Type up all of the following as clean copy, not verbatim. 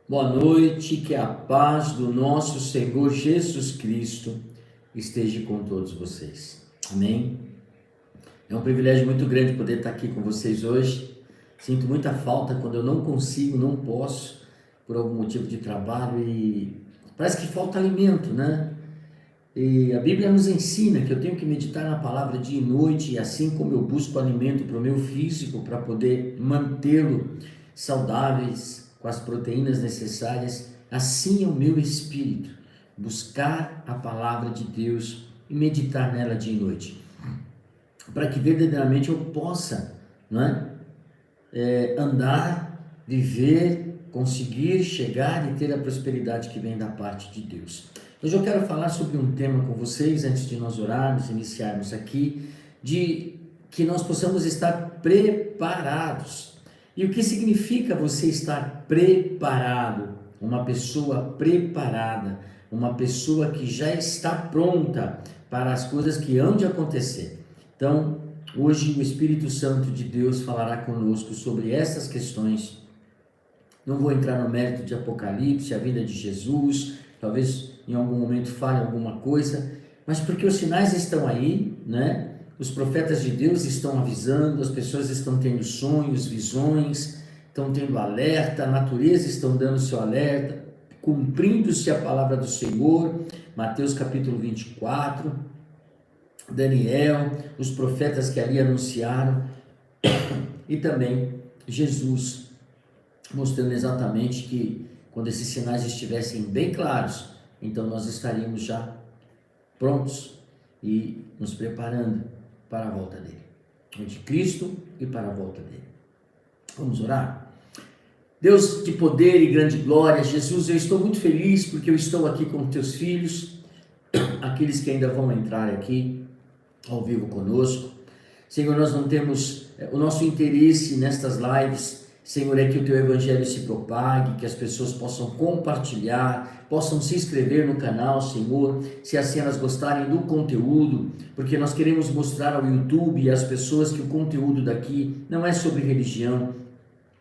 Boa noite, que a paz do nosso Senhor Jesus Cristo esteja com todos vocês. Amém? É um privilégio muito grande poder estar aqui com vocês hoje. Sinto muita falta quando eu não consigo, não posso, por algum motivo de trabalho, e parece que falta alimento, né? E a Bíblia nos ensina que eu tenho que meditar na palavra dia e noite, e assim como eu busco alimento para o meu físico, para poder mantê-lo saudáveis, com as proteínas necessárias, assim é o meu espírito, buscar a palavra de Deus e meditar nela dia e noite, para que verdadeiramente eu possa, não é? Andar, viver, conseguir chegar e ter a prosperidade que vem da parte de Deus. Hoje eu quero falar sobre um tema com vocês, antes de nós orarmos, iniciarmos aqui, de que nós possamos estar preparados. E o que significa você estar preparado? Uma pessoa preparada, uma pessoa que já está pronta para as coisas que hão de acontecer. Então, hoje o Espírito Santo de Deus falará conosco sobre essas questões. Não vou entrar no mérito de Apocalipse, a vida de Jesus, talvez em algum momento fale alguma coisa, mas porque os sinais estão aí, né? Os profetas de Deus estão avisando, as pessoas estão tendo sonhos, visões, estão tendo alerta, a natureza estão dando seu alerta, cumprindo-se a palavra do Senhor, Mateus capítulo 24, Daniel, os profetas que ali anunciaram, e também Jesus, mostrando exatamente que quando esses sinais estivessem bem claros, então nós estaríamos já prontos e nos preparando para a volta dele, de Cristo e para a volta dele. Vamos orar? Deus de poder e grande glória, Jesus, eu estou muito feliz porque eu estou aqui com teus filhos, aqueles que ainda vão entrar aqui ao vivo conosco. Senhor, nós não temos o nosso interesse nestas lives, Senhor, é que o teu evangelho se propague, que as pessoas possam compartilhar, possam se inscrever no canal, Senhor, se assim elas gostarem do conteúdo, porque nós queremos mostrar ao YouTube e às pessoas que o conteúdo daqui não é sobre religião,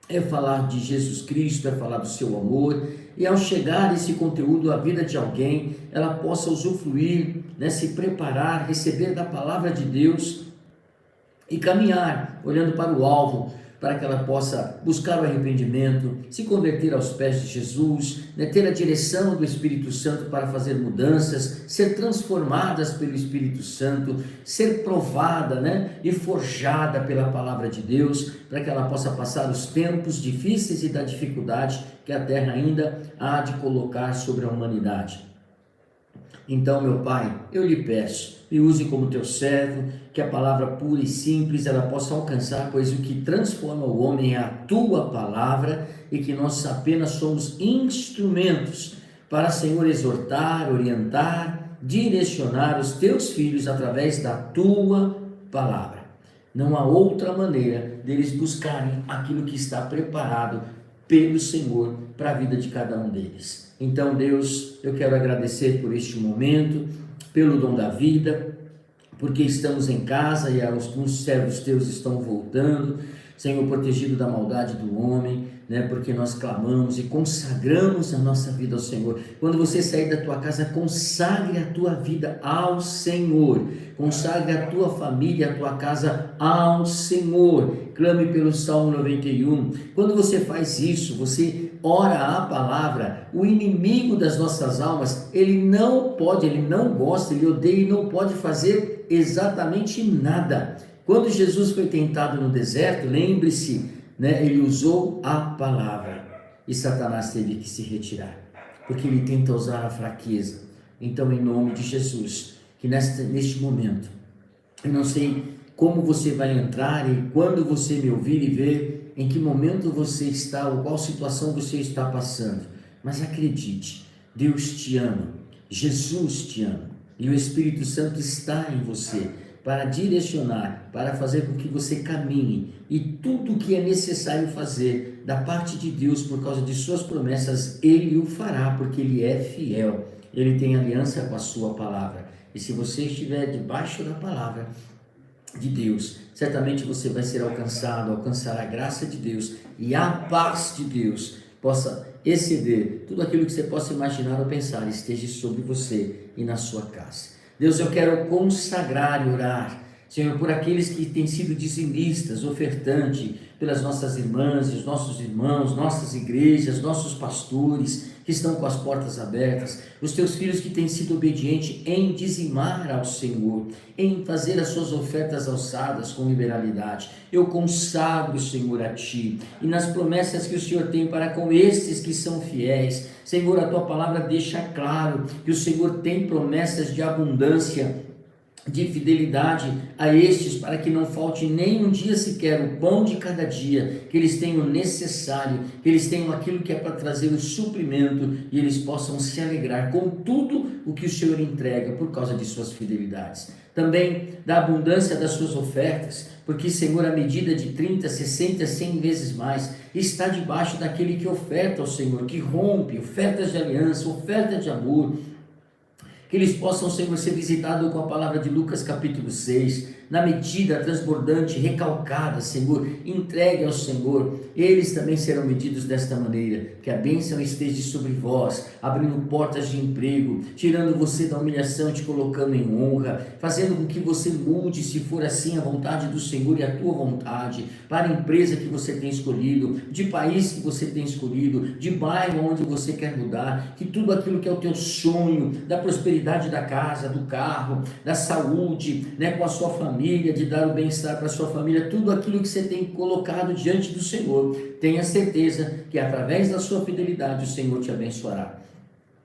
é falar de Jesus Cristo, é falar do seu amor, e ao chegar esse conteúdo à vida de alguém, ela possa usufruir, né, se preparar, receber da palavra de Deus e caminhar, olhando para o alvo, para que ela possa buscar o arrependimento, se converter aos pés de Jesus, né, ter a direção do Espírito Santo para fazer mudanças, ser transformadas pelo Espírito Santo, ser provada, né, e forjada pela palavra de Deus, para que ela possa passar os tempos difíceis e da dificuldade que a terra ainda há de colocar sobre a humanidade. Então, meu Pai, eu lhe peço, me use como teu servo, que a palavra pura e simples ela possa alcançar, pois o que transforma o homem é a tua palavra, e que nós apenas somos instrumentos para, Senhor, exortar, orientar, direcionar os teus filhos através da tua palavra. Não há outra maneira deles buscarem aquilo que está preparado pelo Senhor para a vida de cada um deles. Então, Deus, eu quero agradecer por este momento, pelo dom da vida, porque estamos em casa e alguns servos teus estão voltando, Senhor, protegido da maldade do homem, né? Porque nós clamamos e consagramos a nossa vida ao Senhor. Quando você sair da tua casa, consagre a tua vida ao Senhor, consagre a tua família, a tua casa ao Senhor. Clame pelo Salmo 91. Quando você faz isso, você ora a palavra, o inimigo das nossas almas, ele não pode, ele não gosta, ele odeia e não pode fazer exatamente nada. Quando Jesus foi tentado no deserto, lembre-se, né, ele usou a palavra e Satanás teve que se retirar, porque ele tenta usar a fraqueza. Então, em nome de Jesus, que neste momento, eu não sei como você vai entrar e quando você me ouvir e ver em que momento você está ou qual situação você está passando, mas acredite, Deus te ama, Jesus te ama e o Espírito Santo está em você para direcionar, para fazer com que você caminhe, e tudo o que é necessário fazer da parte de Deus por causa de suas promessas, Ele o fará, porque Ele é fiel, Ele tem aliança com a sua palavra, e se você estiver debaixo da palavra de Deus, certamente você vai ser alcançado, alcançar a graça de Deus e a paz de Deus, possa exceder tudo aquilo que você possa imaginar ou pensar, esteja sobre você e na sua casa. Deus, eu quero consagrar e orar, Senhor, por aqueles que têm sido dizimistas, ofertantes, pelas nossas irmãs e os nossos irmãos, nossas igrejas, nossos pastores que estão com as portas abertas, os teus filhos que têm sido obedientes em dizimar ao Senhor, em fazer as suas ofertas alçadas com liberalidade. Eu consagro, Senhor, a Ti e nas promessas que o Senhor tem para com estes que são fiéis. Senhor, a Tua palavra deixa claro que o Senhor tem promessas de abundância, de fidelidade a estes, para que não falte nem um dia sequer o pão de cada dia, que eles tenham o necessário, que eles tenham aquilo que é para trazer o suprimento e eles possam se alegrar com tudo o que o Senhor entrega por causa de suas fidelidades. Também da abundância das suas ofertas, porque, Senhor, a medida de 30, 60, 100 vezes mais está debaixo daquele que oferta ao Senhor, que rompe, ofertas de aliança, oferta de amor. Que eles possam, Senhor, ser visitados com a palavra de Lucas capítulo 6, na medida transbordante, recalcada, Senhor, entregue ao Senhor, eles também serão medidos desta maneira, que a bênção esteja sobre vós, abrindo portas de emprego, tirando você da humilhação e te colocando em honra, fazendo com que você mude, se for assim, a vontade do Senhor e a tua vontade, para a empresa que você tem escolhido, de país que você tem escolhido, de bairro onde você quer mudar, que tudo aquilo que é o teu sonho, da prosperidade da casa, do carro, da saúde, né, com a sua família, de dar o bem-estar para a sua família, tudo aquilo que você tem colocado diante do Senhor, tenha certeza que através da sua fidelidade o Senhor te abençoará.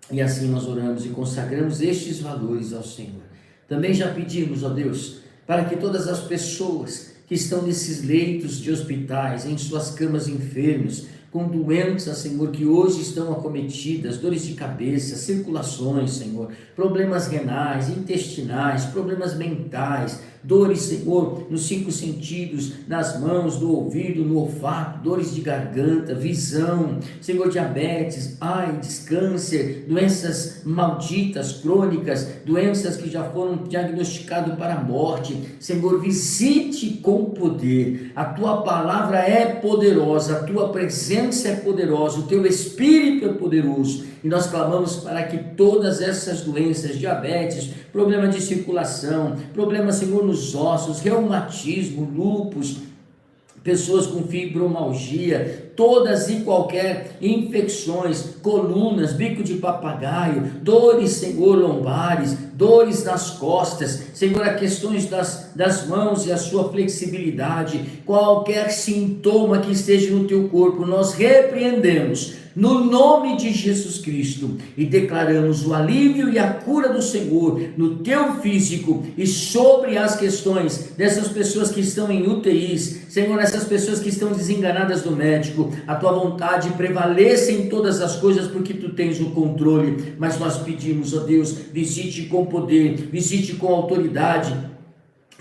E assim nós oramos e consagramos estes valores ao Senhor. Também já pedimos, ó Deus, para que todas as pessoas que estão nesses leitos de hospitais, em suas camas enfermos, com doenças, Senhor, que hoje estão acometidas, dores de cabeça, circulações, Senhor, problemas renais, intestinais, problemas mentais, dores, Senhor, nos 5 sentidos, nas mãos, no ouvido, no olfato, dores de garganta, visão, Senhor, diabetes, AIDS, câncer, doenças malditas, crônicas, doenças que já foram diagnosticadas para a morte, Senhor, visite com poder, a Tua palavra é poderosa, a Tua presença é poderosa, o Teu Espírito é poderoso, e nós clamamos para que todas essas doenças, diabetes, problema de circulação, problema, Senhor, nos ossos, reumatismo, lúpus, pessoas com fibromialgia, todas e qualquer infecções, colunas, bico de papagaio, dores, Senhor, lombares, dores nas costas, Senhor, as questões das mãos e a sua flexibilidade, qualquer sintoma que esteja no teu corpo, nós repreendemos no nome de Jesus Cristo e declaramos o alívio e a cura do Senhor no teu físico e sobre as questões dessas pessoas que estão em UTIs, Senhor, essas pessoas que estão desenganadas do médico, a tua vontade prevaleça em todas as coisas porque tu tens o controle, mas nós pedimos, ó Deus, visite com poder, visite com autoridade,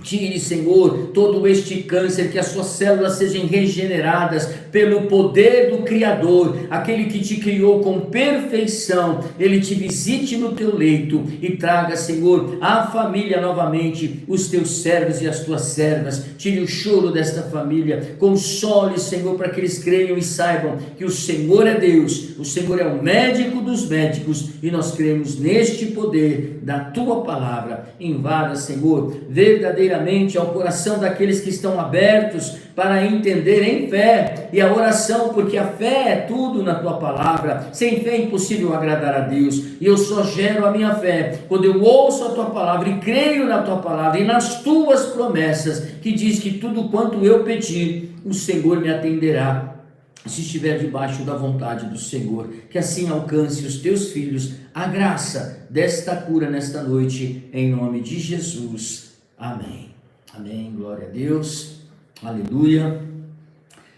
tire, Senhor, todo este câncer, que as suas células sejam regeneradas pelo poder do Criador, aquele que te criou com perfeição, ele te visite no teu leito e traga, Senhor, a família novamente, os teus servos e as tuas servas, tire o choro desta família, console, Senhor, para que eles creiam e saibam que o Senhor é Deus, o Senhor é o médico dos médicos e nós cremos neste poder da tua palavra. Invada, Senhor, verdadeiramente ao coração daqueles que estão abertos para entender em fé e a oração, porque a fé é tudo na tua palavra. Sem fé é impossível agradar a Deus, e eu só gero a minha fé quando eu ouço a tua palavra e creio na tua palavra e nas tuas promessas, que diz que tudo quanto eu pedir, o Senhor me atenderá, se estiver debaixo da vontade do Senhor. Que assim alcance os teus filhos a graça desta cura nesta noite, em nome de Jesus. Amém. Amém. Glória a Deus. Aleluia.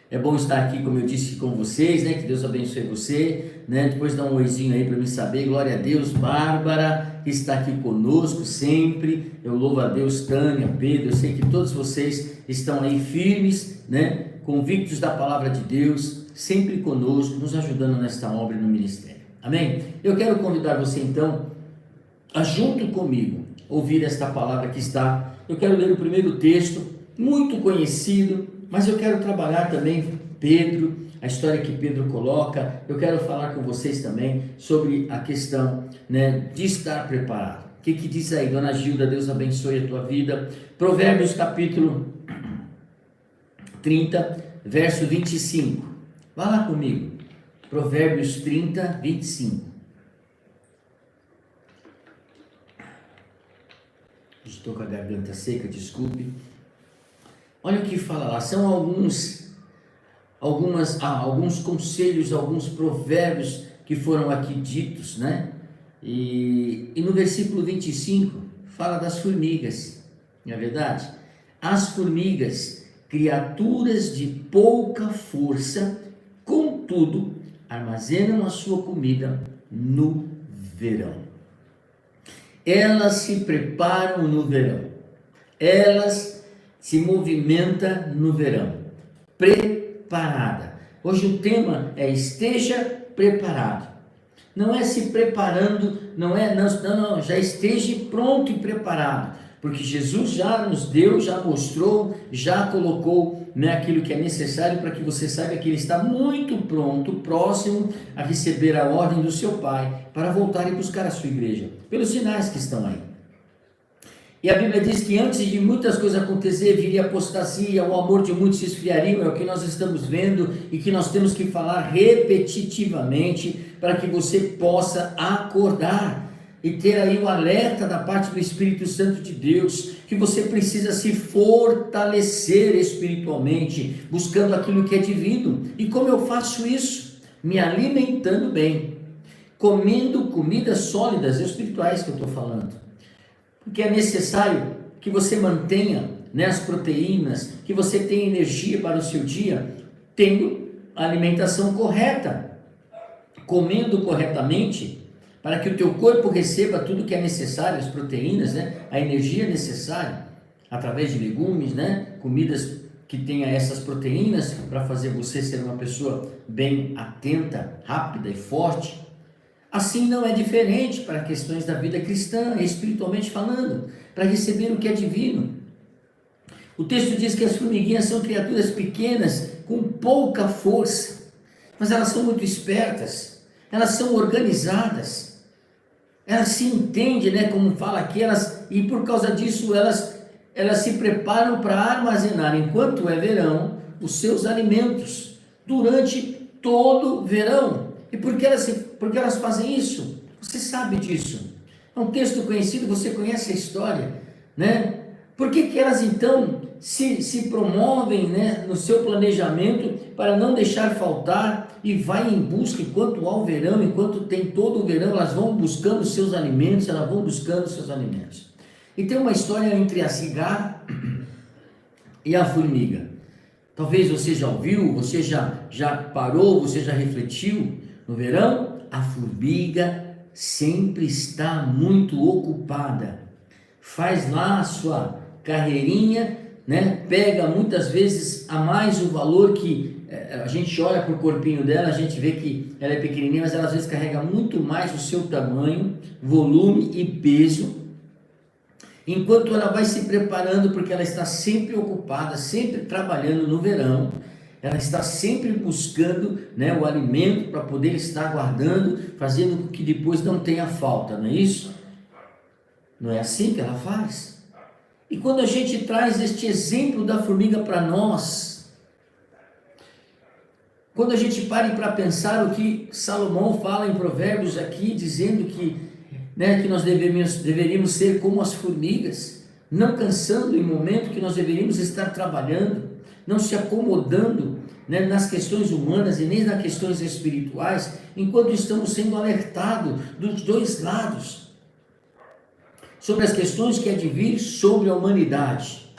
É bom estar aqui, como eu disse, com vocês, né? Que Deus abençoe você, né? Depois dá um oizinho aí para me saber. Glória a Deus. Bárbara, que está aqui conosco sempre. Eu louvo a Deus. Tânia, Pedro, eu sei que todos vocês estão aí firmes, né? Convictos da palavra de Deus, sempre conosco, nos ajudando nesta obra e no ministério. Amém? Eu quero convidar você então a, junto comigo, ouvir esta palavra que está. Eu quero ler o primeiro texto, muito conhecido, mas eu quero trabalhar também Pedro, a história que Pedro coloca. Eu quero falar com vocês também sobre a questão, né, de estar preparado. O que diz aí, dona Gilda? Deus abençoe a tua vida. Provérbios capítulo 30, verso 25. Vá lá comigo. Provérbios 30, 25. Estou com a garganta seca, desculpe. Olha o que fala lá. São alguns conselhos, alguns provérbios que foram aqui ditos, né? E no versículo 25 fala das formigas, não é verdade? As formigas, criaturas de pouca força, contudo, armazenam a sua comida no verão. Elas se preparam no verão. Elas se movimentam no verão. Preparada. Hoje o tema é esteja preparado. Não é se preparando, não, já esteja pronto e preparado. Porque Jesus já nos deu, já mostrou, já colocou, né, aquilo que é necessário para que você saiba que Ele está muito pronto, próximo a receber a ordem do seu Pai, para voltar e buscar a sua igreja, pelos sinais que estão aí. E a Bíblia diz que antes de muitas coisas acontecer, viria a apostasia, o amor de muitos se esfriaria, é o que nós estamos vendo e que nós temos que falar repetitivamente para que você possa acordar e ter aí o alerta da parte do Espírito Santo de Deus, que você precisa se fortalecer espiritualmente, buscando aquilo que é divino. E como eu faço isso? Me alimentando bem, comendo comidas sólidas espirituais que eu estou falando. Porque é necessário que você mantenha, né, as proteínas, que você tenha energia para o seu dia, tendo a alimentação correta, comendo corretamente, para que o teu corpo receba tudo que é necessário, as proteínas, né, a energia necessária, através de legumes, né, comidas que tenha essas proteínas, para fazer você ser uma pessoa bem atenta, rápida e forte. Assim não é diferente para questões da vida cristã, espiritualmente falando, para receber o que é divino. O texto diz que as formiguinhas são criaturas pequenas, com pouca força, mas elas são muito espertas, elas são organizadas, elas se entendem, né, como fala aqui, e por causa disso elas se preparam para armazenar, enquanto é verão, os seus alimentos, durante todo o verão. E por que elas fazem isso? Você sabe disso. É um texto conhecido, você conhece a história, né? Por que elas então se promovem, né, no seu planejamento para não deixar faltar e vai em busca, enquanto há o verão, enquanto tem todo o verão, elas vão buscando seus alimentos, E tem uma história entre a cigarra e a formiga. Talvez você já ouviu, você já parou, você já refletiu. No verão, a formiga sempre está muito ocupada, faz lá a sua carreirinha, né? Pega muitas vezes a mais o valor que a gente olha para o corpinho dela, a gente vê que ela é pequenininha, mas ela às vezes carrega muito mais o seu tamanho, volume e peso, enquanto ela vai se preparando, porque ela está sempre ocupada, sempre trabalhando no verão. Ela está sempre buscando, né, o alimento para poder estar guardando, fazendo com que depois não tenha falta, não é isso? Não é assim que ela faz? E quando a gente traz este exemplo da formiga para nós, quando a gente para pensar o que Salomão fala em Provérbios aqui, dizendo que, né, que nós deveríamos ser como as formigas, não cansando em momento que nós deveríamos estar trabalhando, não se acomodando, né, nas questões humanas e nem nas questões espirituais, enquanto estamos sendo alertados dos dois lados, sobre as questões que há de vir sobre a humanidade.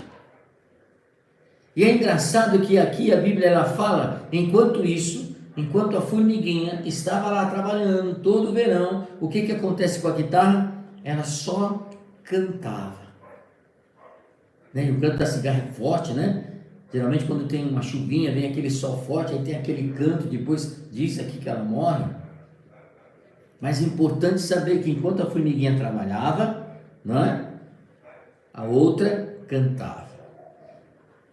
E é engraçado que aqui a Bíblia ela fala, enquanto a formiguinha estava lá trabalhando todo o verão, o que acontece com a guitarra? Ela só cantava. Né? E o canto da cigarra é forte, né? Geralmente quando tem uma chuvinha, vem aquele sol forte, aí tem aquele canto, depois diz aqui que ela morre. Mas é importante saber que enquanto a formiguinha trabalhava, não é? A outra cantava.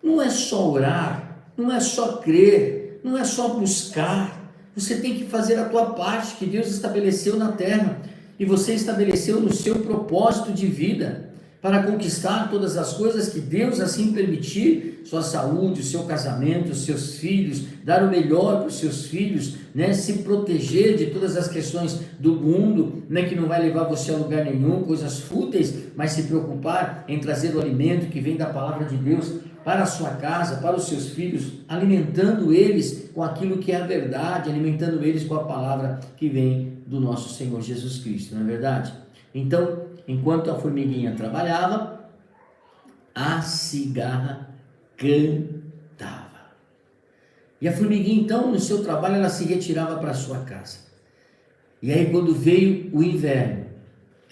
Não é só orar, não é só crer, não é só buscar, você tem que fazer a tua parte que Deus estabeleceu na terra e você estabeleceu no seu propósito de vida para conquistar todas as coisas que Deus assim permitir, sua saúde, o seu casamento, os seus filhos, dar o melhor para os seus filhos, né? Se proteger de todas as questões do mundo, né? Que não vai levar você a lugar nenhum, coisas fúteis, mas se preocupar em trazer o alimento que vem da palavra de Deus para a sua casa, para os seus filhos, alimentando eles com aquilo que é a verdade, alimentando eles com a palavra que vem do nosso Senhor Jesus Cristo, não é verdade? Então, enquanto a formiguinha trabalhava, a cigarra cantava. E a formiguinha, então, no seu trabalho, ela se retirava para a sua casa. E aí, quando veio o inverno,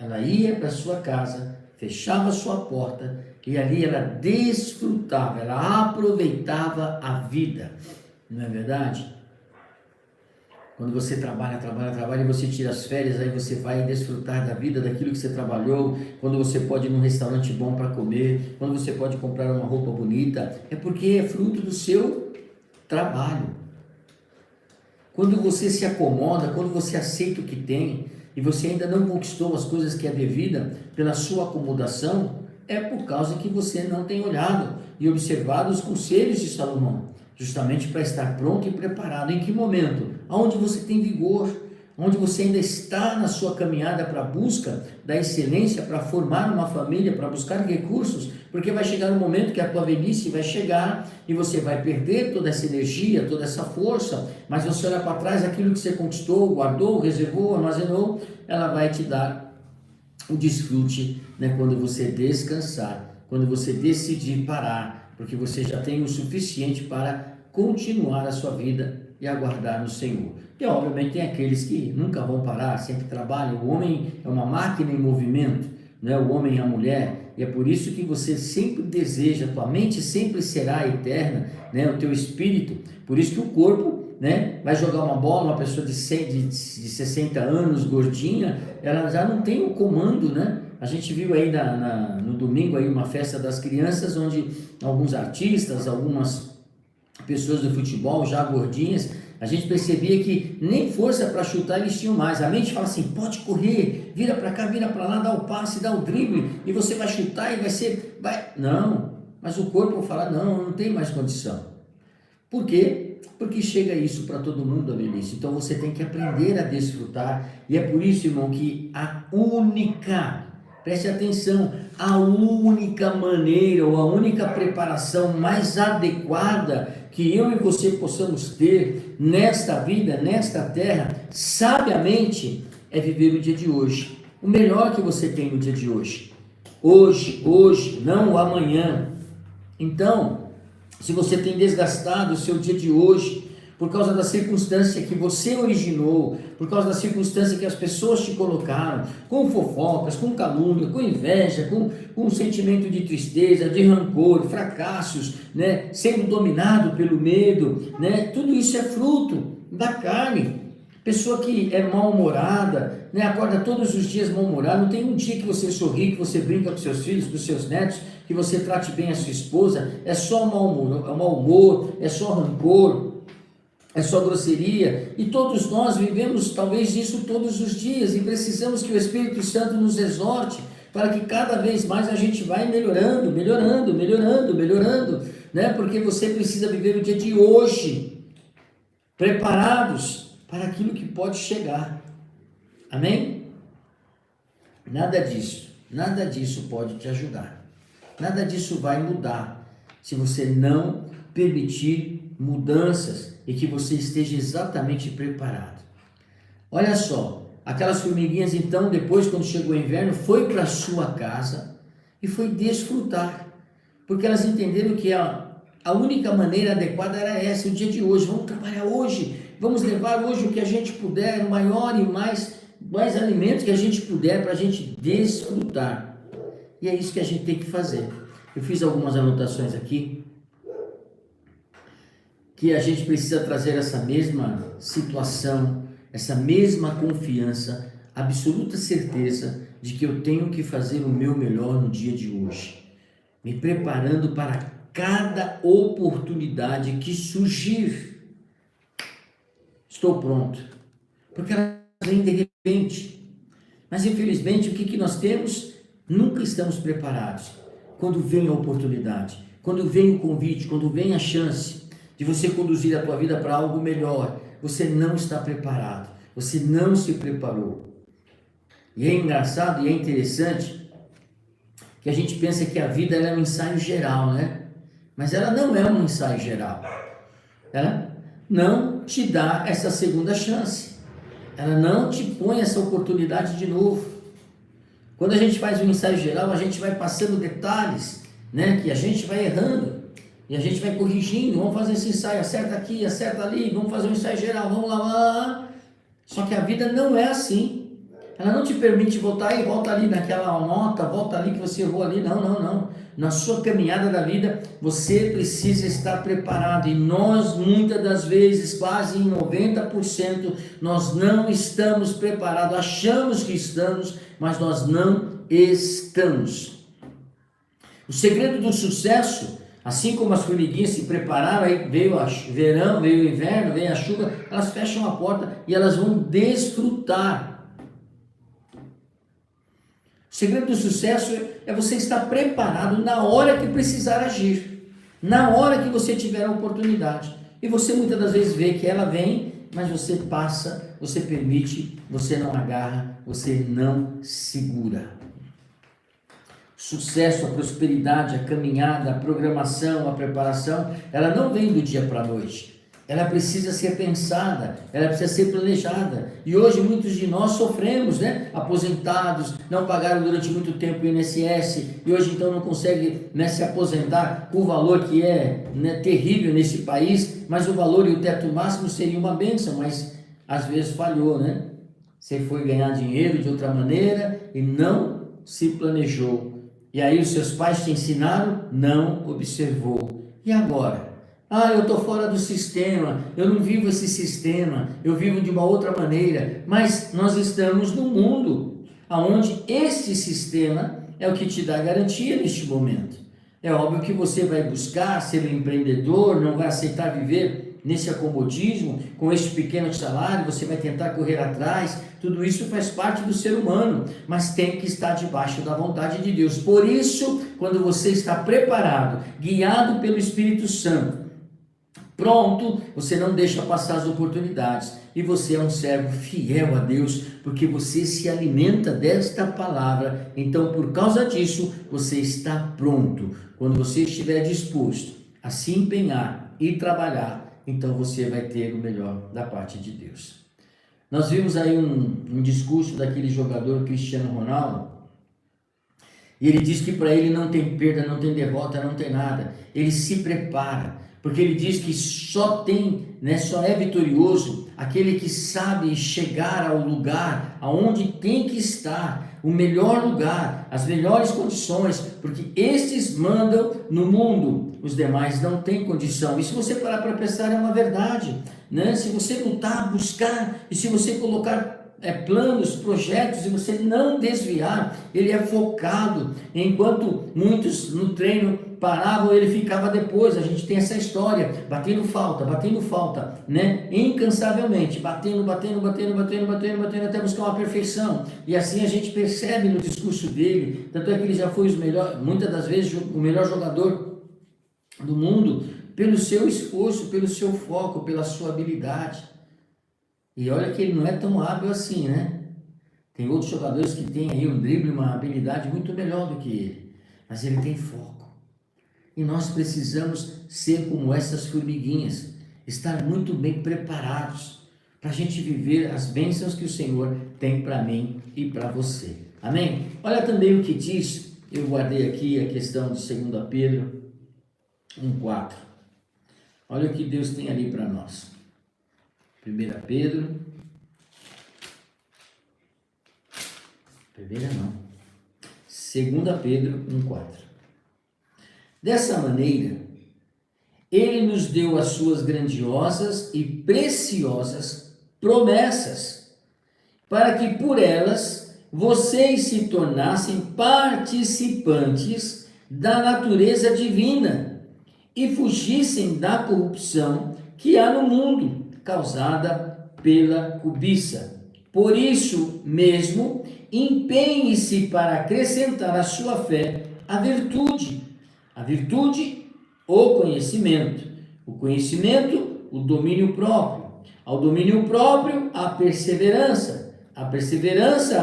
ela ia para a sua casa, fechava a sua porta, e ali ela desfrutava, ela aproveitava a vida, não é verdade? Quando você trabalha e você tira as férias, aí você vai desfrutar da vida, daquilo que você trabalhou, quando você pode ir num restaurante bom para comer, quando você pode comprar uma roupa bonita, é porque é fruto do seu trabalho. Quando você se acomoda, quando você aceita o que tem, e você ainda não conquistou as coisas que é devida pela sua acomodação, é por causa que você não tem olhado e observado os conselhos de Salomão, justamente para estar pronto e preparado. Em que momento? Onde você tem vigor, onde você ainda está na sua caminhada para a busca da excelência, para formar uma família, para buscar recursos, porque vai chegar um momento que a tua velhice vai chegar e você vai perder toda essa energia, toda essa força, mas você olha para trás, aquilo que você conquistou, guardou, reservou, armazenou, ela vai te dar o desfrute, né, quando você descansar, quando você decidir parar, porque você já tem o suficiente para continuar a sua vida e aguardar no Senhor. E obviamente tem aqueles que nunca vão parar, sempre trabalham. O homem é uma máquina em movimento, né? O homem é a mulher, e é por isso que você sempre deseja, tua mente sempre será eterna, né? O teu espírito, por isso que o corpo, né, vai jogar uma bola, uma pessoa de 60 anos, gordinha, ela já não tem o comando, né? A gente viu aí no domingo aí uma festa das crianças, onde alguns artistas, algumas pessoas do futebol já gordinhas, a gente percebia que nem força para chutar eles tinham mais. A mente fala assim, pode correr, vira para cá, vira para lá, dá o passe, dá o drible, e você vai chutar e não, mas o corpo fala, não tem mais condição. Por quê? Porque chega isso para todo mundo, a velhice. Então você tem que aprender a desfrutar, e é por isso, irmão, que preste atenção, a única maneira ou a única preparação mais adequada que eu e você possamos ter nesta vida, nesta terra, sabiamente, é viver o dia de hoje. O melhor que você tem no dia de hoje. Hoje, não o amanhã. Então, se você tem desgastado o seu dia de hoje, por causa da circunstância que você originou, por causa da circunstância que as pessoas te colocaram, com fofocas, com calúnia, com inveja, com um sentimento de tristeza, de rancor, fracassos, né? Sendo dominado pelo medo, né? Tudo isso é fruto da carne. Pessoa que é mal-humorada, né? Acorda todos os dias mal-humorada, não tem um dia que você sorri, que você brinca com seus filhos, com seus netos, que você trate bem a sua esposa, é só mau humor, é só rancor, é só grosseria, e todos nós vivemos talvez isso todos os dias, e precisamos que o Espírito Santo nos exorte, para que cada vez mais a gente vai melhorando, né? Porque você precisa viver o dia de hoje, preparados para aquilo que pode chegar, amém? Nada disso pode te ajudar, nada disso vai mudar, se você não permitir mudanças, e que você esteja exatamente preparado. Olha só, aquelas formiguinhas então, depois quando chegou o inverno, foi para sua casa e foi desfrutar, porque elas entenderam que a única maneira adequada era essa, o dia de hoje, vamos trabalhar hoje, vamos levar hoje o que a gente puder, o maior e mais alimentos que a gente puder, para a gente desfrutar, e é isso que a gente tem que fazer. Eu fiz algumas anotações aqui, que a gente precisa trazer essa mesma situação, essa mesma confiança, absoluta certeza de que eu tenho que fazer o meu melhor no dia de hoje, me preparando para cada oportunidade que surgir. estou pronto. Porque elas vêm de repente. Mas infelizmente o que nós temos? Nunca estamos preparados. Quando vem a oportunidade, quando vem o convite, quando vem a chance de você conduzir a tua vida para algo melhor, você não está preparado, você não se preparou. E é engraçado e é interessante que a gente pensa que a vida ela é um ensaio geral, né? Mas ela não é um ensaio geral. Ela não te dá essa segunda chance. Ela não te põe essa oportunidade de novo. Quando a gente faz um ensaio geral, a gente vai passando detalhes, né? Que a gente vai errando. E a gente vai corrigindo. Vamos fazer esse ensaio, acerta aqui, acerta ali. Vamos fazer um ensaio geral, vamos lá. Só que a vida não é assim. Ela não te permite voltar e volta ali naquela nota, volta ali que você errou ali. Não. Na sua caminhada da vida, você precisa estar preparado. E nós, muitas das vezes, quase em 90%, nós não estamos preparados. Achamos que estamos, mas nós não estamos. O segredo do sucesso, assim como as formiguinhas se prepararam, aí veio o verão, veio o inverno, veio a chuva, elas fecham a porta e elas vão desfrutar. O segredo do sucesso é você estar preparado na hora que precisar agir, na hora que você tiver a oportunidade. E você muitas das vezes vê que ela vem, mas você passa, você permite, você não agarra, você não segura. O sucesso, a prosperidade, a caminhada, a programação, a preparação, ela não vem do dia para a noite. Ela precisa ser pensada, ela precisa ser planejada. E hoje muitos de nós sofremos, né? Aposentados, não pagaram durante muito tempo o INSS e hoje então não conseguem, né, se aposentar com o valor que é, né, terrível nesse país, mas o valor e o teto máximo seria uma bênção, mas às vezes falhou, né? Você foi ganhar dinheiro de outra maneira e não se planejou. E aí os seus pais te ensinaram, não observou. E agora? Eu estou fora do sistema, eu não vivo esse sistema, eu vivo de uma outra maneira. Mas nós estamos num mundo onde este sistema é o que te dá garantia neste momento. É óbvio que você vai buscar ser um empreendedor, não vai aceitar viver nesse acomodismo, com este pequeno salário, você vai tentar correr atrás. Tudo isso faz parte do ser humano, mas tem que estar debaixo da vontade de Deus. Por isso, quando você está preparado, guiado pelo Espírito Santo, pronto, você não deixa passar as oportunidades e você é um servo fiel a Deus, porque você se alimenta desta palavra. Então, por causa disso, você está pronto. Quando você estiver disposto a se empenhar e trabalhar, então você vai ter o melhor da parte de Deus. Nós vimos aí um discurso daquele jogador Cristiano Ronaldo, e ele diz que para ele não tem perda, não tem derrota, não tem nada. Ele se prepara. Porque ele diz que só é vitorioso aquele que sabe chegar ao lugar aonde tem que estar, o melhor lugar, as melhores condições, porque estes mandam no mundo, os demais não têm condição. E se você parar para pensar, é uma verdade, né? Se você lutar, buscar, e se você colocar planos, projetos, e você não desviar, ele é focado, enquanto muitos no treino paravam, ele ficava depois. A gente tem essa história, batendo falta, né? Incansavelmente, batendo, até buscar uma perfeição. E assim a gente percebe no discurso dele, tanto é que ele já foi muitas das vezes o melhor jogador do mundo, pelo seu esforço, pelo seu foco, pela sua habilidade. E olha que ele não é tão hábil assim, né? Tem outros jogadores que têm aí um drible, uma habilidade muito melhor do que ele, mas ele tem foco. E nós precisamos ser como essas formiguinhas, estar muito bem preparados para a gente viver as bênçãos que o Senhor tem para mim e para você. Amém? Olha também o que diz, eu guardei aqui a questão de 2 Pedro 1,4. Olha o que Deus tem ali para nós. 1 Pedro, primeira não, 2 Pedro 1,4. Dessa maneira, ele nos deu as suas grandiosas e preciosas promessas, para que por elas vocês se tornassem participantes da natureza divina e fugissem da corrupção que há no mundo, causada pela cobiça. Por isso mesmo, empenhe-se para acrescentar à sua fé a virtude, o conhecimento, o domínio próprio, ao domínio próprio, a perseverança, a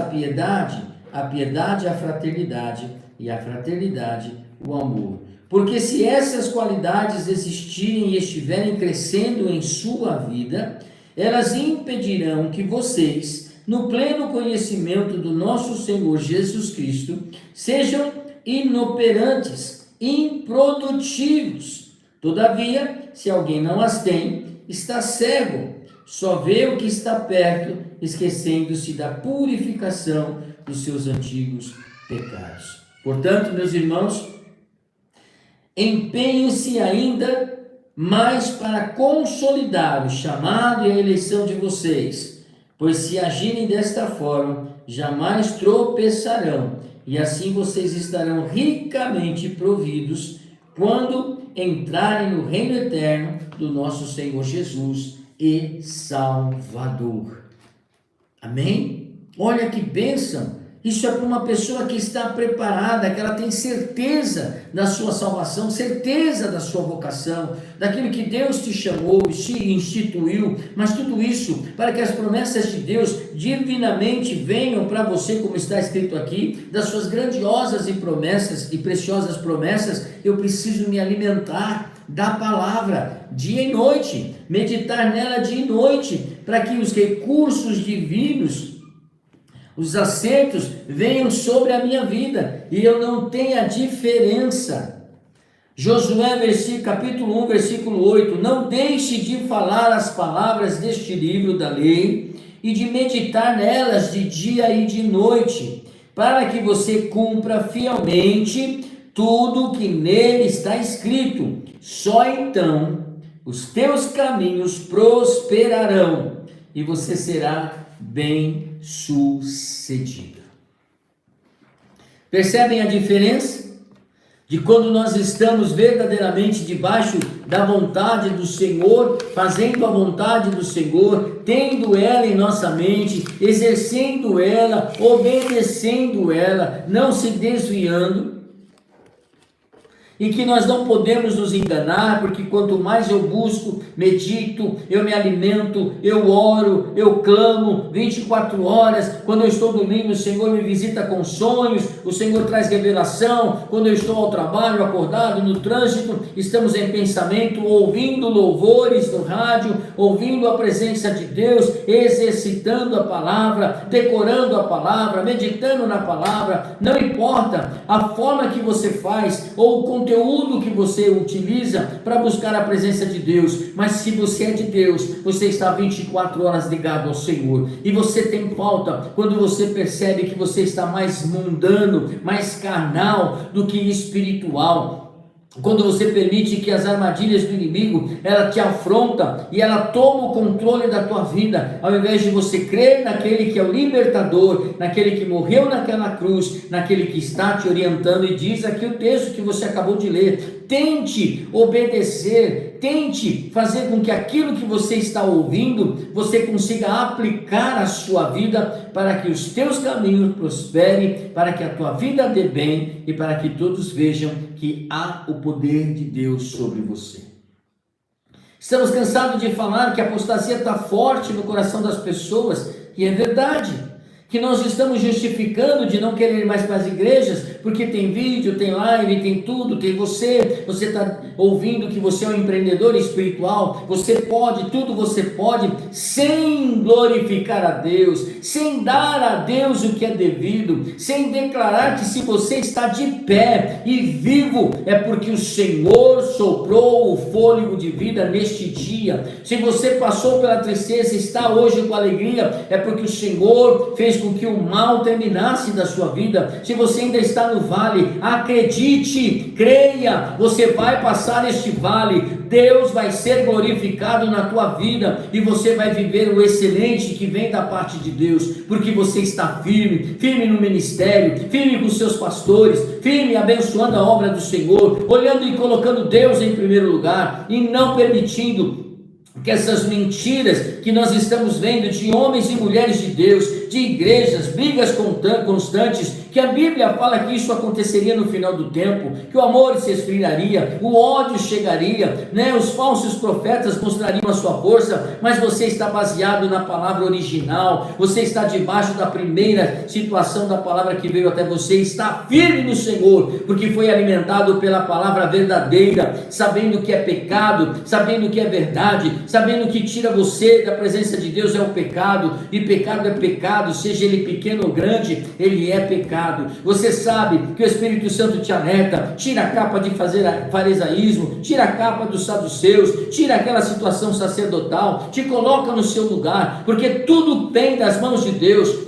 piedade, a fraternidade, e a fraternidade, o amor. Porque se essas qualidades existirem e estiverem crescendo em sua vida, elas impedirão que vocês, no pleno conhecimento do nosso Senhor Jesus Cristo, sejam inoperantes, improdutivos. Todavia, se alguém não as tem, está cego, só vê o que está perto, esquecendo-se da purificação dos seus antigos pecados. Portanto, meus irmãos, empenhem-se ainda mais para consolidar o chamado e a eleição de vocês, pois se agirem desta forma, jamais tropeçarão, e assim vocês estarão ricamente providos quando entrarem no reino eterno do nosso Senhor Jesus e Salvador. Amém? Olha que bênção! Isso é para uma pessoa que está preparada, que ela tem certeza da sua salvação, certeza da sua vocação, daquilo que Deus te chamou, te instituiu, mas tudo isso para que as promessas de Deus divinamente venham para você, como está escrito aqui, das suas grandiosas e preciosas promessas. Eu preciso me alimentar da palavra dia e noite, meditar nela dia e noite, para que os recursos divinos, os acertos venham sobre a minha vida e eu não tenha diferença. Josué, capítulo 1, versículo 8: não deixe de falar as palavras deste livro da lei e de meditar nelas de dia e de noite, para que você cumpra fielmente tudo que nele está escrito. Só então os teus caminhos prosperarão e você será bem-sucedido. Percebem a diferença de quando nós estamos verdadeiramente debaixo da vontade do Senhor, fazendo a vontade do Senhor, tendo ela em nossa mente, exercendo ela, obedecendo ela, não se desviando, e que nós não podemos nos enganar, porque quanto mais eu busco, medito, eu me alimento, eu oro, eu clamo 24 horas, quando eu estou dormindo, o Senhor me visita com sonhos, o Senhor traz revelação, quando eu estou ao trabalho, acordado, no trânsito, estamos em pensamento, ouvindo louvores no rádio, ouvindo a presença de Deus, exercitando a palavra, decorando a palavra, meditando na palavra. Não importa a forma que você faz, ou o conteúdo que você utiliza para buscar a presença de Deus, mas se você é de Deus, você está 24 horas ligado ao Senhor, e você tem falta quando você percebe que você está mais mundano, mais carnal do que espiritual. Quando você permite que as armadilhas do inimigo, ela te afronta e ela toma o controle da tua vida, ao invés de você crer naquele que é o libertador, naquele que morreu naquela cruz, naquele que está te orientando. E diz aqui o texto que você acabou de ler: tente obedecer, tente fazer com que aquilo que você está ouvindo, você consiga aplicar a sua vida, para que os teus caminhos prosperem, para que a tua vida dê bem e para que todos vejam que há o poder de Deus sobre você. Estamos cansados de falar que a apostasia está forte no coração das pessoas, e é verdade, que nós estamos justificando de não querer ir mais para as igrejas, porque tem vídeo, tem live, tem tudo, tem você está ouvindo que você é um empreendedor espiritual, você pode, tudo você pode, sem glorificar a Deus, sem dar a Deus o que é devido, sem declarar que se você está de pé e vivo, é porque o Senhor soprou o fôlego de vida neste dia. Se você passou pela tristeza e está hoje com alegria, é porque o Senhor fez com que o mal terminasse da sua vida. Se você ainda está no vale, acredite, creia, você vai passar este vale, Deus vai ser glorificado na tua vida e você vai viver o excelente que vem da parte de Deus, porque você está firme no ministério, firme com seus pastores, firme abençoando a obra do Senhor, olhando e colocando Deus em primeiro lugar e não permitindo que essas mentiras que nós estamos vendo de homens e mulheres de Deus, de igrejas, brigas constantes, que a Bíblia fala que isso aconteceria no final do tempo, que o amor se esfriaria, o ódio chegaria, os falsos profetas mostrariam a sua força, mas você está baseado na palavra original, você está debaixo da primeira situação da palavra que veio até você, está firme no Senhor, porque foi alimentado pela palavra verdadeira, sabendo que é pecado, sabendo que é verdade, sabendo que tira você da presença de Deus é o pecado, e pecado é pecado, seja ele pequeno ou grande, ele é pecado. Você sabe que o Espírito Santo te alerta, tira a capa de farisaísmo, tira a capa dos saduceus, tira aquela situação sacerdotal, te coloca no seu lugar, porque tudo vem das mãos de Deus.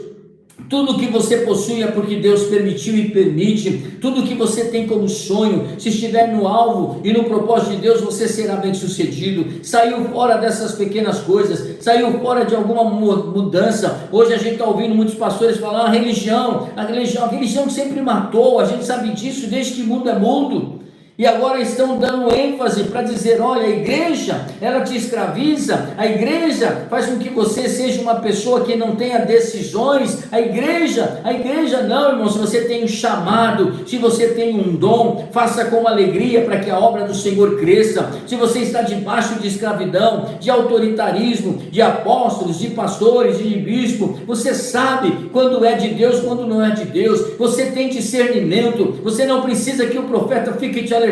Tudo que você possui é porque Deus permitiu e permite. Tudo que você tem como sonho, se estiver no alvo e no propósito de Deus, você será bem sucedido. Saiu fora dessas pequenas coisas, saiu fora de alguma mudança. Hoje a gente está ouvindo muitos pastores falar a religião que sempre matou. A gente sabe disso desde que mundo é mundo. E agora estão dando ênfase para dizer, olha, a igreja, ela te escraviza, a igreja faz com que você seja uma pessoa que não tenha decisões, a igreja não, irmão, se você tem um chamado, se você tem um dom, faça com alegria para que a obra do Senhor cresça. Se você está debaixo de escravidão, de autoritarismo, de apóstolos, de pastores, de bispo, você sabe quando é de Deus, quando não é de Deus, você tem discernimento, você não precisa que o profeta fique te alertando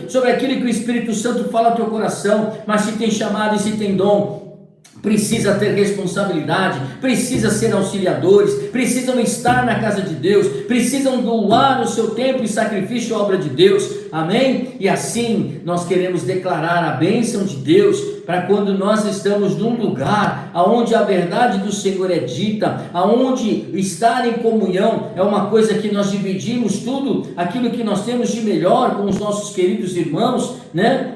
sobre aquilo que o Espírito Santo fala ao teu coração, mas se tem chamado e se tem dom, precisa ter responsabilidade, precisa ser auxiliadores, precisam estar na casa de Deus, precisam doar o seu tempo e sacrifício à obra de Deus, amém? E assim nós queremos declarar a bênção de Deus, para quando nós estamos num lugar aonde a verdade do Senhor é dita, aonde estar em comunhão é uma coisa que nós dividimos tudo, aquilo que nós temos de melhor com os nossos queridos irmãos,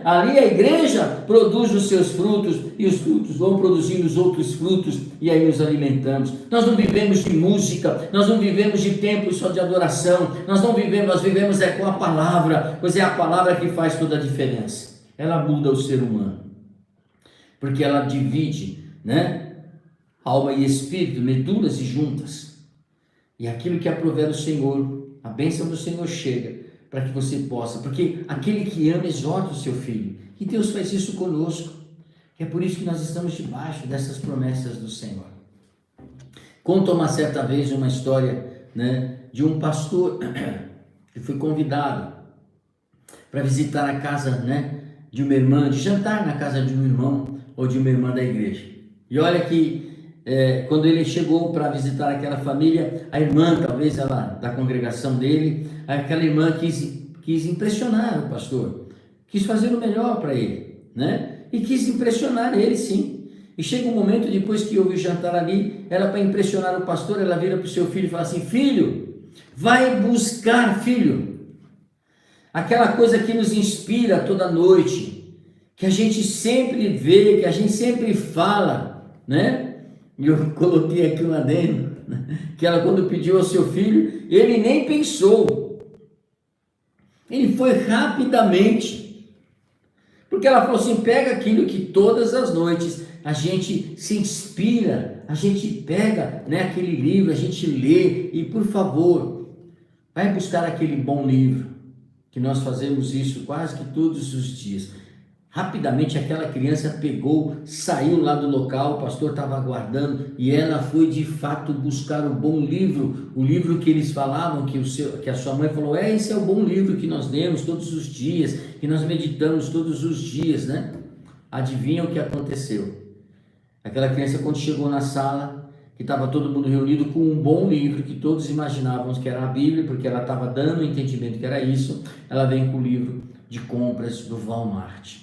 ali a igreja produz os seus frutos, e os frutos vão produzindo os outros frutos, e aí nos alimentamos. Nós não vivemos de música, nós não vivemos de templos só de adoração, nós vivemos com a palavra, pois é a palavra que faz toda a diferença. Ela muda o ser humano, porque ela divide, alma e espírito, medulas e juntas, e aquilo que aprover o Senhor, a bênção do Senhor chega, para que você possa, porque aquele que ama exorta o seu filho, e Deus faz isso conosco, é por isso que nós estamos debaixo dessas promessas do Senhor. Conta uma certa vez uma história, de um pastor que foi convidado para visitar a casa, de uma irmã, de jantar na casa de um irmão ou de uma irmã da igreja. E olha que quando ele chegou para visitar aquela família, a irmã, talvez ela da congregação dele, aquela irmã quis impressionar o pastor, quis fazer o melhor para ele, e quis impressionar ele, sim. E chega um momento, depois que houve o jantar ali, ela, para impressionar o pastor, ela vira para o seu filho e fala assim: filho, vai buscar, filho, aquela coisa que nos inspira toda noite, que a gente sempre vê, que a gente sempre fala, E eu coloquei aqui um adendo, que ela, quando pediu ao seu filho, ele nem pensou, ele foi rapidamente, porque ela falou assim: pega aquilo que todas as noites a gente se inspira, a gente pega, aquele livro, a gente lê, e por favor, vai buscar aquele bom livro, que nós fazemos isso quase que todos os dias. Rapidamente aquela criança pegou, saiu lá do local, o pastor estava aguardando, e ela foi de fato buscar o bom livro, o livro que eles falavam, que a sua mãe falou: esse é o bom livro que nós lemos todos os dias, que nós meditamos todos os dias, Adivinha o que aconteceu? Aquela criança, quando chegou na sala, que estava todo mundo reunido com um bom livro, que todos imaginavam que era a Bíblia, porque ela estava dando o entendimento que era isso, ela vem com o livro de compras do Walmart.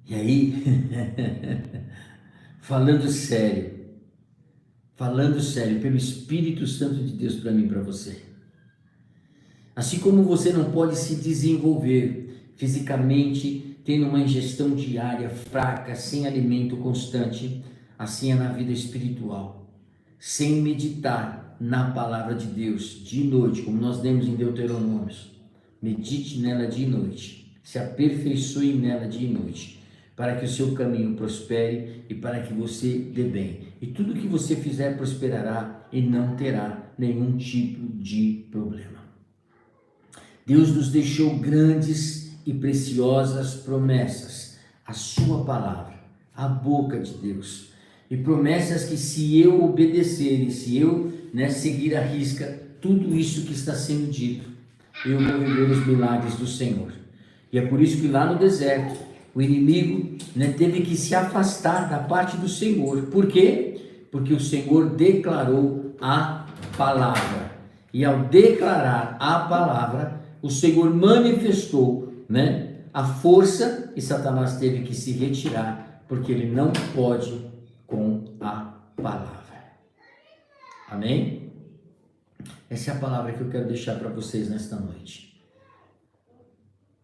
E aí, falando sério, pelo Espírito Santo de Deus para mim e para você, assim como você não pode se desenvolver fisicamente, tendo uma ingestão diária fraca, sem alimento constante, assim é na vida espiritual, sem meditar na palavra de Deus de noite, como nós lemos em Deuteronômio. Medite nela de noite, se aperfeiçoe nela de noite, para que o seu caminho prospere e para que você dê bem. E tudo que você fizer prosperará e não terá nenhum tipo de problema. Deus nos deixou grandes e preciosas promessas, a sua palavra, a boca de Deus. E promessas que, se eu obedecer e se eu seguir à risca tudo isso que está sendo dito, eu vou viver os milagres do Senhor. E é por isso que lá no deserto, o inimigo teve que se afastar da parte do Senhor. Por quê? Porque o Senhor declarou a palavra. E ao declarar a palavra, o Senhor manifestou a força, e Satanás teve que se retirar, porque ele não pode com a palavra. Amém? Essa é a palavra que eu quero deixar para vocês nesta noite.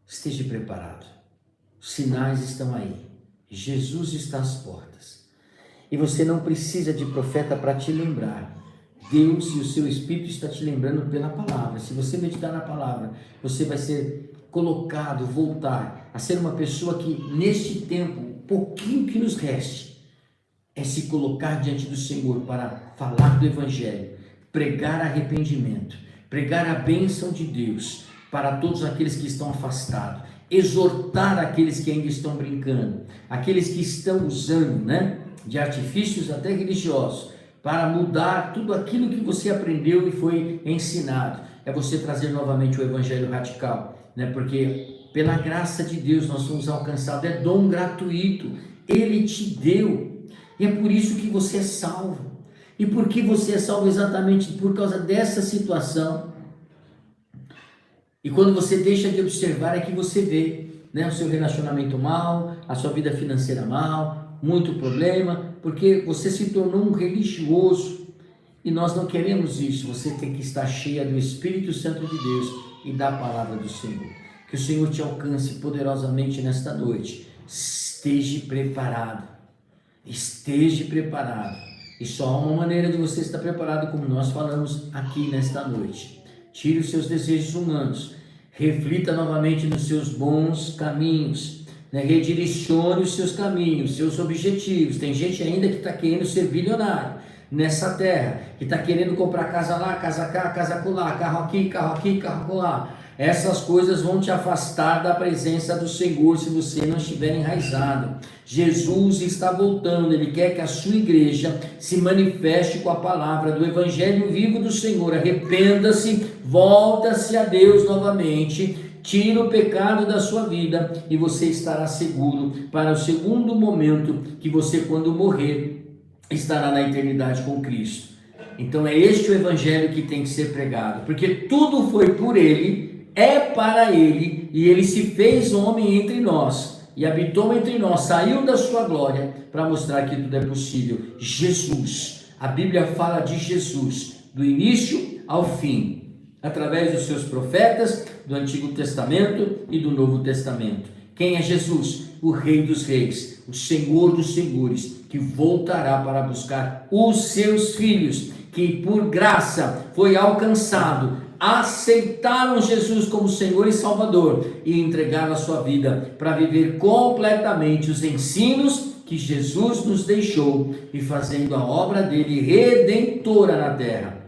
Esteja preparado. Os sinais estão aí. Jesus está às portas. E você não precisa de profeta para te lembrar. Deus e o seu Espírito está te lembrando pela palavra. Se você meditar na palavra, você vai ser colocado, voltar a ser uma pessoa que neste tempo, pouquinho que nos reste, é se colocar diante do Senhor para falar do Evangelho, pregar arrependimento, pregar a bênção de Deus para todos aqueles que estão afastados, exortar aqueles que ainda estão brincando, aqueles que estão usando de artifícios até religiosos, para mudar tudo aquilo que você aprendeu e foi ensinado. É você trazer novamente o Evangelho radical, porque pela graça de Deus nós fomos alcançados, é dom gratuito, Ele te deu, e é por isso que você é salvo. E por que você é salvo? Exatamente por causa dessa situação. E quando você deixa de observar, é que você vê o seu relacionamento mal, a sua vida financeira mal, muito problema, porque você se tornou um religioso. E nós não queremos isso. Você tem que estar cheia do Espírito Santo de Deus e da palavra do Senhor. Que o Senhor te alcance poderosamente nesta noite. Esteja preparado. Esteja preparado. E só há uma maneira de você estar preparado, como nós falamos aqui nesta noite. Tire os seus desejos humanos. Reflita novamente nos seus bons caminhos. Redirecione os seus caminhos, seus objetivos. Tem gente ainda que está querendo ser bilionário nessa terra, que está querendo comprar casa lá, casa cá, casa acolá, carro aqui, carro acolá. Essas coisas vão te afastar da presença do Senhor se você não estiver enraizado. Jesus está voltando, Ele quer que a sua igreja se manifeste com a palavra do Evangelho vivo do Senhor. Arrependa-se, volta-se a Deus novamente, tira o pecado da sua vida e você estará seguro para o segundo momento que você, quando morrer, estará na eternidade com Cristo. Então é este o Evangelho que tem que ser pregado, porque tudo foi por Ele, é para Ele, e Ele se fez homem entre nós, e habitou entre nós, saiu da sua glória, para mostrar que tudo é possível. Jesus, a Bíblia fala de Jesus, do início ao fim, através dos seus profetas, do Antigo Testamento e do Novo Testamento. Quem é Jesus? O Rei dos Reis, o Senhor dos Senhores, que voltará para buscar os seus filhos, que por graça foi alcançado, aceitaram Jesus como Senhor e Salvador e entregaram a sua vida para viver completamente os ensinos que Jesus nos deixou e fazendo a obra dele redentora na terra.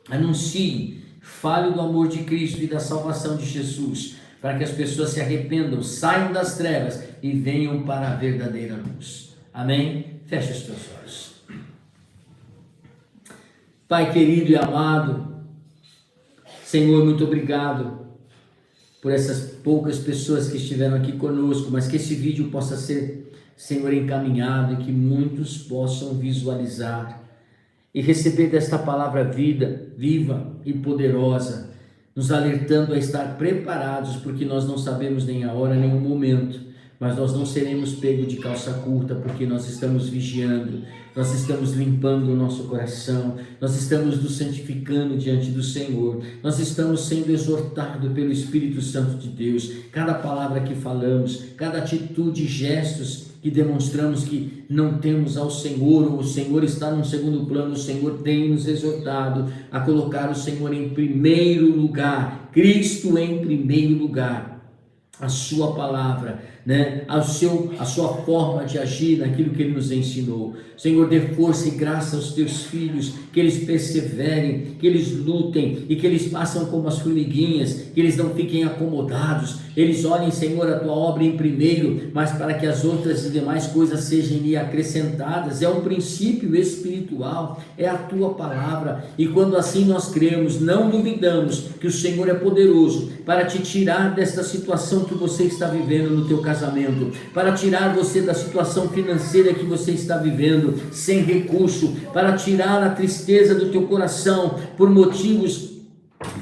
Anuncie, fale do amor de Cristo e da salvação de Jesus, para que as pessoas se arrependam, saiam das trevas e venham para a verdadeira luz. Amém? Feche os teus olhos. Pai querido e amado, Senhor, muito obrigado por essas poucas pessoas que estiveram aqui conosco, mas que esse vídeo possa ser, Senhor, encaminhado e que muitos possam visualizar e receber desta palavra viva e poderosa, nos alertando a estar preparados, porque nós não sabemos nem a hora nem o momento, mas nós não seremos pegos de calça curta, porque nós estamos vigiando, nós estamos limpando o nosso coração, nós estamos nos santificando diante do Senhor, nós estamos sendo exortados pelo Espírito Santo de Deus. Cada palavra que falamos, cada atitude, gestos que demonstramos que não temos ao Senhor, ou o Senhor está num segundo plano, o Senhor tem nos exortado a colocar o Senhor em primeiro lugar, Cristo em primeiro lugar. A sua palavra né, a sua forma de agir naquilo que Ele nos ensinou. Senhor, dê força e graça aos teus filhos, que eles perseverem, que eles lutem e que eles façam como as formiguinhas, que eles não fiquem acomodados, eles olhem, Senhor, a tua obra em primeiro, mas para que as outras e demais coisas sejam lhe acrescentadas. É um princípio espiritual, é a tua palavra, e quando assim nós cremos, não duvidamos que o Senhor é poderoso para te tirar desta situação que você está vivendo no teu casamento, para tirar você da situação financeira que você está vivendo, sem recurso, para tirar a tristeza do teu coração por motivos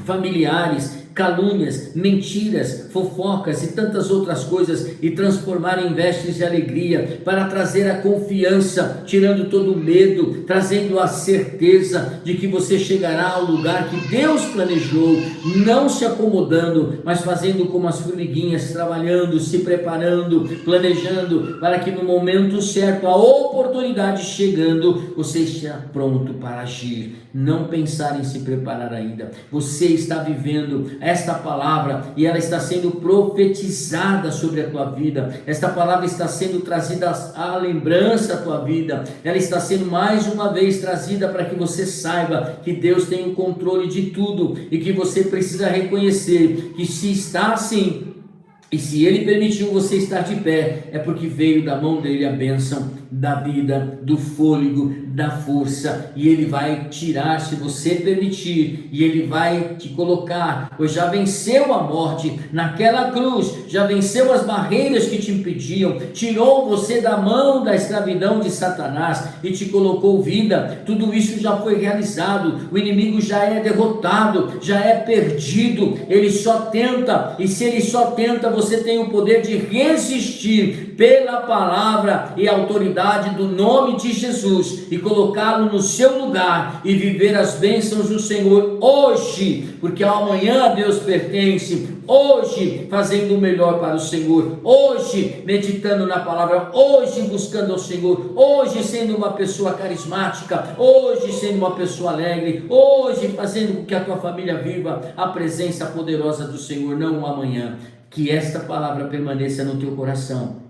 familiares, calúnias, mentiras, fofocas e tantas outras coisas, e transformar em vestes de alegria, para trazer a confiança, tirando todo o medo, trazendo a certeza de que você chegará ao lugar que Deus planejou, não se acomodando, mas fazendo como as formiguinhas, trabalhando, se preparando, planejando, para que no momento certo, a oportunidade chegando, você esteja pronto para agir, não pensar em se preparar ainda. Você está vivendo esta palavra e ela está sendo profetizada sobre a tua vida. Esta palavra está sendo trazida à lembrança da tua vida. Ela está sendo mais uma vez trazida para que você saiba que Deus tem o controle de tudo e que você precisa reconhecer que se está assim e se Ele permitiu você estar de pé, é porque veio da mão dele a bênção da vida, do fôlego, da força, e Ele vai tirar, se você permitir, e Ele vai te colocar, pois já venceu a morte naquela cruz, já venceu as barreiras que te impediam, tirou você da mão da escravidão de Satanás e te colocou vida. Tudo isso já foi realizado, o inimigo já é derrotado, já é perdido, ele só tenta, e se ele só tenta, você tem o poder de resistir pela palavra e autoridade do nome de Jesus, e colocá-lo no seu lugar e viver as bênçãos do Senhor hoje, porque ao amanhã a Deus pertence. Hoje fazendo o melhor para o Senhor, hoje meditando na palavra, hoje buscando ao Senhor, hoje sendo uma pessoa carismática, hoje sendo uma pessoa alegre, hoje fazendo com que a tua família viva a presença poderosa do Senhor, não o amanhã. Que esta palavra permaneça no teu coração.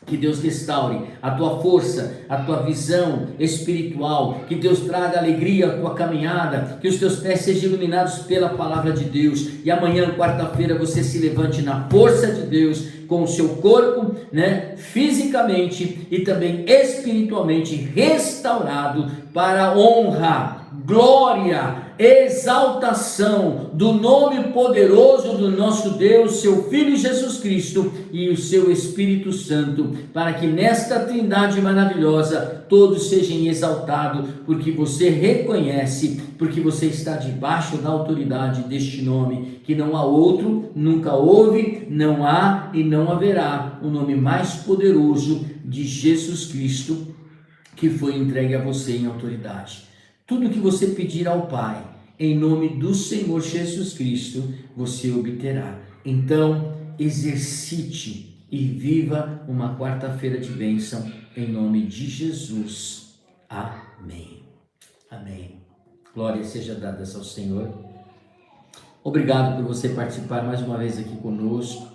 Que Deus restaure a tua força, a tua visão espiritual, que Deus traga alegria à tua caminhada, que os teus pés sejam iluminados pela palavra de Deus, e amanhã, quarta-feira, você se levante na força de Deus, com o seu corpo, fisicamente e também espiritualmente restaurado para a honra, glória, exaltação do nome poderoso do nosso Deus, seu Filho Jesus Cristo e o seu Espírito Santo, para que nesta trindade maravilhosa todos sejam exaltados, porque você reconhece, porque você está debaixo da autoridade deste nome, que não há outro, nunca houve, não há e não haverá, o nome mais poderoso de Jesus Cristo, que foi entregue a você em autoridade. Tudo que você pedir ao Pai, em nome do Senhor Jesus Cristo, você obterá. Então, exercite e viva uma quarta-feira de bênção, em nome de Jesus. Amém. Amém. Glória seja dada ao Senhor. Obrigado por você participar mais uma vez aqui conosco.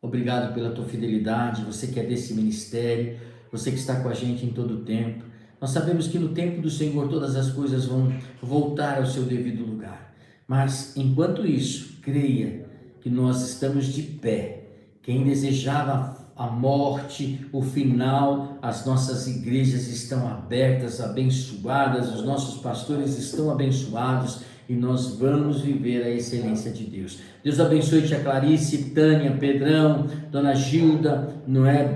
Obrigado pela tua fidelidade, você que é desse ministério, você que está com a gente em todo o tempo. Nós sabemos que no tempo do Senhor todas as coisas vão voltar ao seu devido lugar. Mas, enquanto isso, creia que nós estamos de pé. Quem desejava a morte, o final, as nossas igrejas estão abertas, abençoadas, os nossos pastores estão abençoados e nós vamos viver a excelência de Deus. Deus abençoe tia Clarice, Tânia, Pedrão, Dona Gilda,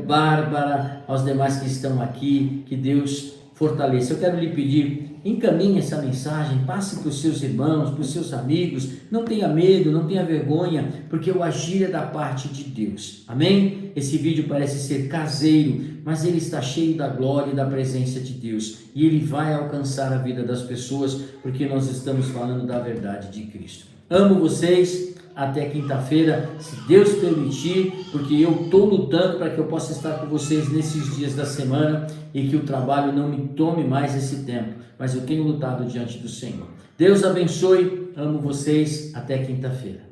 Bárbara, aos demais que estão aqui, que Deus fortaleça. Eu quero lhe pedir, encaminhe essa mensagem, passe para os seus irmãos, para os seus amigos, não tenha medo, não tenha vergonha, porque o agir é da parte de Deus, amém? Esse vídeo parece ser caseiro, mas ele está cheio da glória e da presença de Deus, e ele vai alcançar a vida das pessoas, porque nós estamos falando da verdade de Cristo. Amo vocês. Até quinta-feira, se Deus permitir, porque eu estou lutando para que eu possa estar com vocês nesses dias da semana e que o trabalho não me tome mais esse tempo, mas eu tenho lutado diante do Senhor. Deus abençoe, amo vocês, até quinta-feira.